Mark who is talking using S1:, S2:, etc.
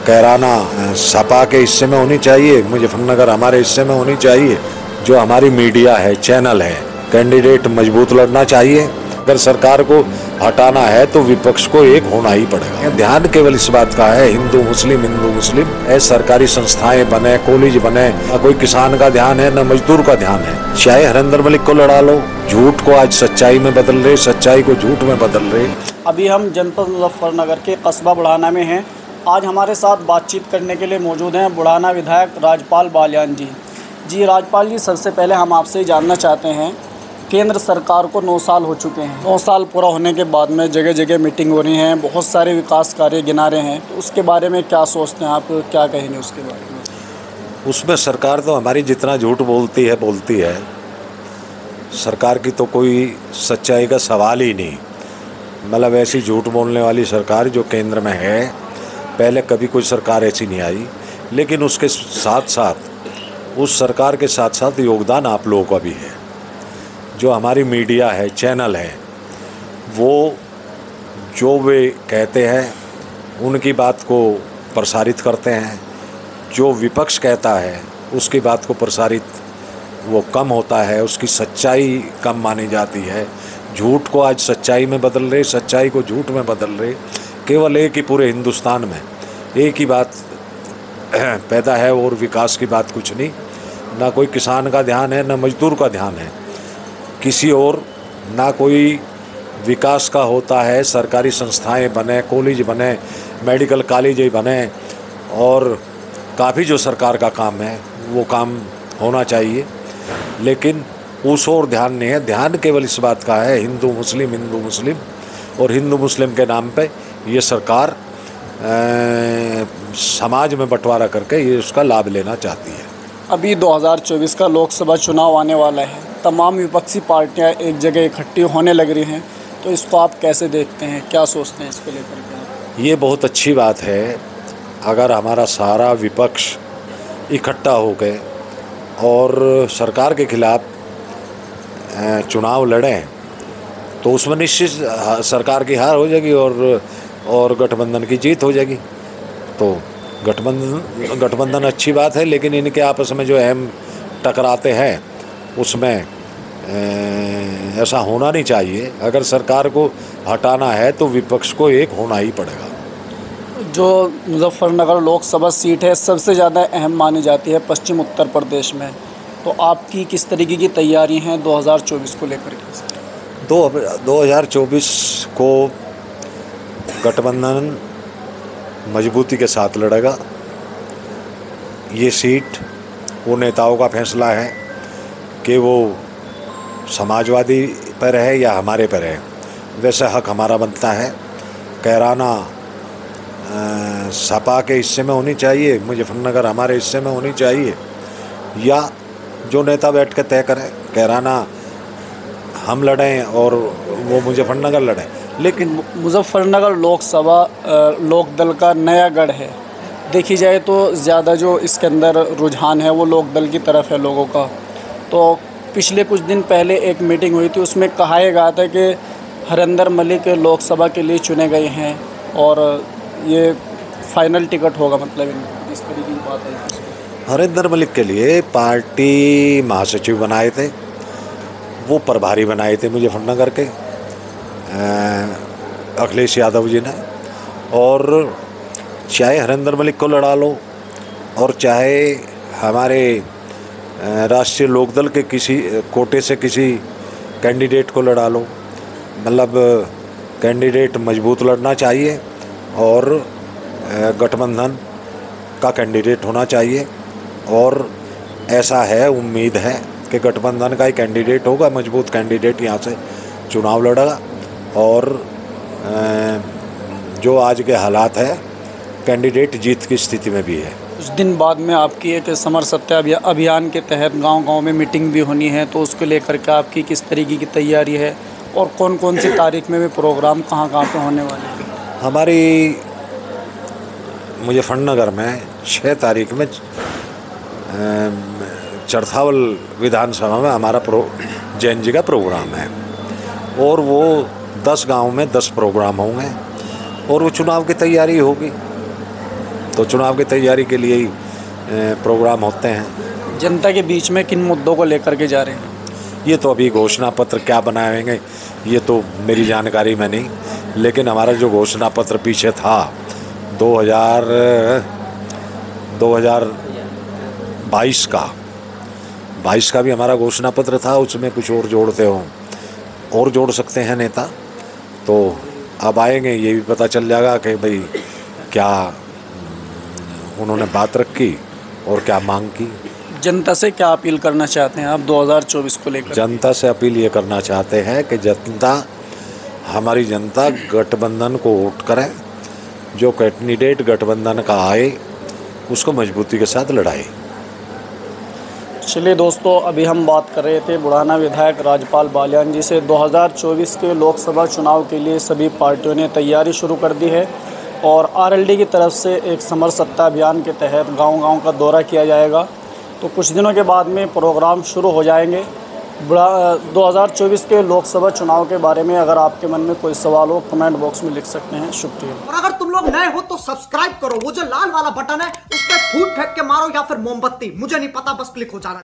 S1: कैराना सपा के हिस्से में होनी चाहिए, मुजफ्फरनगर हमारे हिस्से में होनी चाहिए। जो हमारी मीडिया है, चैनल है, कैंडिडेट मजबूत लड़ना चाहिए। अगर सरकार को हटाना है तो विपक्ष को एक होना ही पड़ेगा। ध्यान केवल इस बात का है, हिंदू मुस्लिम ऐसे सरकारी संस्थाएं बने, कॉलेज बने, न कोई किसान का ध्यान है न मजदूर का ध्यान है। चाहे हरिंदर मलिक को लड़ा लो, झूठ को आज सच्चाई में बदल रहे, सच्चाई को झूठ में बदल रहे।
S2: अभी हम जनपद मुजफ्फरनगर के कस्बा बुढ़ाना में हैं। आज हमारे साथ बातचीत करने के लिए मौजूद हैं बुढ़ाना विधायक राजपाल बालियान जी। जी राजपाल जी, सबसे पहले हम आपसे जानना चाहते हैं, केंद्र सरकार को 9 साल हो चुके हैं। 9 साल पूरा होने के बाद में जगह जगह मीटिंग हो रही हैं, बहुत सारे विकास कार्य गिना रहे हैं, तो उसके बारे में क्या सोचते हैं आप, क्या कहेंगे उसके बारे में?
S1: उसमें सरकार तो हमारी जितना झूठ बोलती है, सरकार की तो कोई सच्चाई का सवाल ही नहीं। मतलब ऐसी झूठ बोलने वाली सरकार जो केंद्र में है, पहले कभी कोई सरकार ऐसी नहीं आई। लेकिन उसके साथ साथ, उस सरकार के साथ साथ योगदान आप लोगों का भी है। जो हमारी मीडिया है, चैनल है, वो जो वे कहते हैं उनकी बात को प्रसारित करते हैं। जो विपक्ष कहता है उसकी बात को प्रसारित वो कम होता है, उसकी सच्चाई कम मानी जाती है। झूठ को आज सच्चाई में बदल रहे, सच्चाई को झूठ में बदल रहे। केवल एक ही पूरे हिंदुस्तान में एक ही बात पैदा है और विकास की बात कुछ नहीं। ना कोई किसान का ध्यान है, ना मजदूर का ध्यान है किसी और, ना कोई विकास का होता है। सरकारी संस्थाएं बने, कॉलेज बने, मेडिकल कॉलेज बने, और काफ़ी जो सरकार का काम है वो काम होना चाहिए। लेकिन उस और ध्यान नहीं है। ध्यान केवल इस बात का है, हिंदू मुस्लिम, और हिंदू मुस्लिम के नाम पे ये सरकार समाज में बंटवारा करके ये उसका लाभ लेना चाहती है।
S2: अभी 2024 का लोकसभा चुनाव आने वाला है, तमाम विपक्षी पार्टियां एक जगह इकट्ठी होने लग रही हैं, तो इसको आप कैसे देखते हैं, क्या सोचते हैं इसको लेकर के?
S1: ये बहुत अच्छी बात है। अगर हमारा सारा विपक्ष इकट्ठा हो गए और सरकार के खिलाफ चुनाव लड़ें तो उसमें निश्चित सरकार की हार हो जाएगी और गठबंधन की जीत हो जाएगी। तो गठबंधन अच्छी बात है, लेकिन इनके आपस में जो अहम टकराते हैं उसमें ऐसा होना नहीं चाहिए। अगर सरकार को हटाना है तो विपक्ष को एक होना ही पड़ेगा।
S2: जो मुजफ्फरनगर लोकसभा सीट है सबसे ज़्यादा अहम मानी जाती है पश्चिम उत्तर प्रदेश में, तो आपकी किस तरीके की तैयारी हैं 2024 को लेकर के?
S1: 2024 को गठबंधन मजबूती के साथ लड़ेगा। ये सीट वो नेताओं का फैसला है कि वो समाजवादी पर है या हमारे पर है। वैसे हक हमारा बनता है। कैराना सपा के हिस्से में होनी चाहिए, मुजफ्फरनगर हमारे हिस्से में होनी चाहिए, या जो नेता बैठ के तय करें, कैराना हम लड़ें और वो मुजफ्फरनगर लड़ें। लेकिन
S2: मुजफ्फरनगर लोकसभा लोकदल का नया गढ़ है। देखी जाए तो ज़्यादा जो इसके अंदर रुझान है वो लोकदल की तरफ है लोगों का। तो पिछले कुछ दिन पहले एक मीटिंग हुई थी, उसमें कहा गया था कि हरिंदर मलिक लोकसभा के लिए चुने गए हैं और ये फाइनल टिकट होगा, मतलब इस तरीके की बात है।
S1: हरिंदर मलिक के लिए पार्टी महासचिव बनाए थे, वो प्रभारी बनाए थे मुजफ्फरनगर के अखिलेश यादव जी ने। और चाहे हरिंदर मलिक को लड़ा लो और चाहे हमारे राष्ट्रीय लोकदल के किसी कोटे से किसी कैंडिडेट को लड़ा लो, मतलब कैंडिडेट मजबूत लड़ना चाहिए और गठबंधन का कैंडिडेट होना चाहिए। और ऐसा है, उम्मीद है कि गठबंधन का ही कैंडिडेट होगा, मजबूत कैंडिडेट यहाँ से चुनाव लड़ेगा। और जो आज के हालात है, कैंडिडेट जीत की स्थिति में भी है।
S2: कुछ दिन बाद में आपकी एक समर सत्या अभियान के तहत गांव-गांव में मीटिंग भी होनी है, तो उसको लेकर के आपकी किस तरीके की तैयारी है और कौन कौन सी तारीख में भी प्रोग्राम कहाँ पे होने वाले हैं?
S1: हमारी मुजफ्फरनगर में 6 तारीख में चरथावल विधानसभा में हमारा जैन जी का प्रोग्राम है, और वो 10 गांव में 10 प्रोग्राम होंगे और वो चुनाव की तैयारी होगी। तो चुनाव की तैयारी के लिए ही प्रोग्राम होते हैं।
S2: जनता के बीच में किन मुद्दों को लेकर के जा रहे हैं?
S1: ये तो अभी घोषणा पत्र क्या बनाएंगे ये तो मेरी जानकारी में नहीं, लेकिन हमारा जो घोषणा पत्र पीछे था 2022 का भी हमारा घोषणा पत्र था, उसमें कुछ और जोड़ते हो और जोड़ सकते हैं नेता। तो अब आएंगे ये भी पता चल जाएगा कि भाई क्या उन्होंने बात रखी और क्या मांग की।
S2: जनता से क्या अपील करना चाहते हैं आप 2024 को लेकर?
S1: जनता से अपील ये करना चाहते हैं कि हमारी जनता गठबंधन को वोट करे, जो कैंडिडेट गठबंधन का आए उसको मजबूती के साथ लड़ाए।
S2: चलिए दोस्तों, अभी हम बात कर रहे थे बुढ़ाना विधायक राजपाल बालियान जी से। 2024 के लोकसभा चुनाव के लिए सभी पार्टियों ने तैयारी शुरू कर दी है और आरएलडी की तरफ से एक समर सत्ता अभियान के तहत गांव-गांव का दौरा किया जाएगा। तो कुछ दिनों के बाद में प्रोग्राम शुरू हो जाएंगे। 2024 के लोकसभा चुनाव के बारे में अगर आपके मन में कोई सवाल हो कमेंट बॉक्स में लिख सकते हैं। शुक्रिया।
S3: और अगर तुम लोग नए हो तो सब्सक्राइब करो, वो जो लाल वाला बटन है उस पर फूट फेंक के मारो या फिर मोमबत्ती, मुझे नहीं पता, बस क्लिक हो जाना।